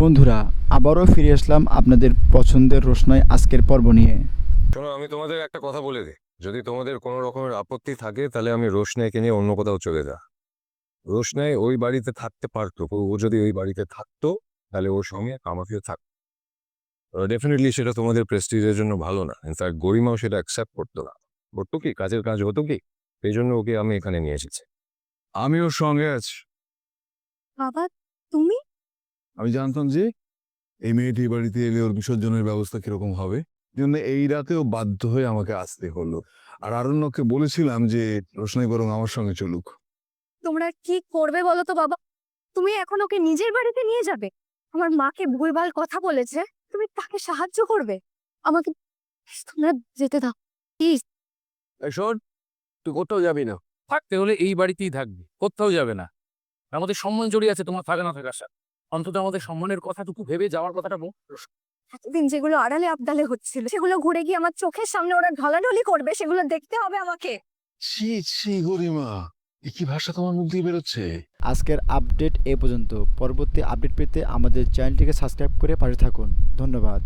বন্ধুরা, আবারও ফিরে আসলাম আপনাদের পছন্দের রোশনাই আজকের পর্ব নিয়ে। শোনো, আমি তোমাদের একটা কথা বলে দিই। যদি তোমাদের কোনো রকমের আপত্তি থাকে তাহলে আমি রোশনাইকে নিয়ে অন্য কোথাও চলে যা। রোশনাই ওই বাড়িতে থাকতে পারতো, ও যদি ওই বাড়িতে থাকতো তাহলে ওর সঙ্গে আমাকেও থাকতো। ডেফিনেটলি সেটা তোমাদের প্রেস্টিজের জন্য ভালো না। ইনফ্যাক্ট গরিমাও সেটা অ্যাকসেপ্ট করতো না। করতো কি, কাজের কাজ হতো কি, এই জন্য ওকে আমি এখানে নিয়ে এসেছি। আমি ওর সঙ্গে আছি। বাবা, তুমি? আমি জানতাম যে এই মেয়েটি বাড়িতে এলে ওর বিসর্জনের ব্যবস্থা কিরকম হবে, জন্য এই রাতেও বাধ্য হয়ে আমাকে আসতে হলো। আর আরণ্যকে বলেছিলাম যে রোশনাই বরং আমার সঙ্গে চলুক। তোমরা কি করবে বলো তো বাবা? তুমি এখন ওকে নিজের বাড়িতে নিয়ে যাবে? আমার মাকে ভুলভাল কথা বলেছে, তুমি তাকে সাহায্য করবে? আমাকে তোমরা যেতে দাও প্লিজ। শোন, তুই কোথাও যাবি না। থাকতে হলে এই বাড়িতেই থাকবি, কোথাও যাবে না। আমাদের সম্মান জড়িয়ে আছে তোমার থাকা না থাকার সাথে। অন্তত আমাদের সম্মানের কথাটুকু ভেবে যাওয়ার কথাটা বল। এতদিন যেগুলো আড়ালে আবডালে হচ্ছিল সেগুলো ঘুরে গিয়ে আমার চোখের সামনে ওরা ঢলাঢলি করবে, সেগুলো দেখতে হবে আমাকে। ছি ছি গরিমা, এ কি ভাষা তোমার মুখ দিয়ে বেরোচ্ছে? আজকের আপডেট এ পর্যন্ত। পরবর্তী আপডেট পেতে আমাদের চ্যানেলটিকে সাবস্ক্রাইব করে পাশে থাকুন। ধন্যবাদ।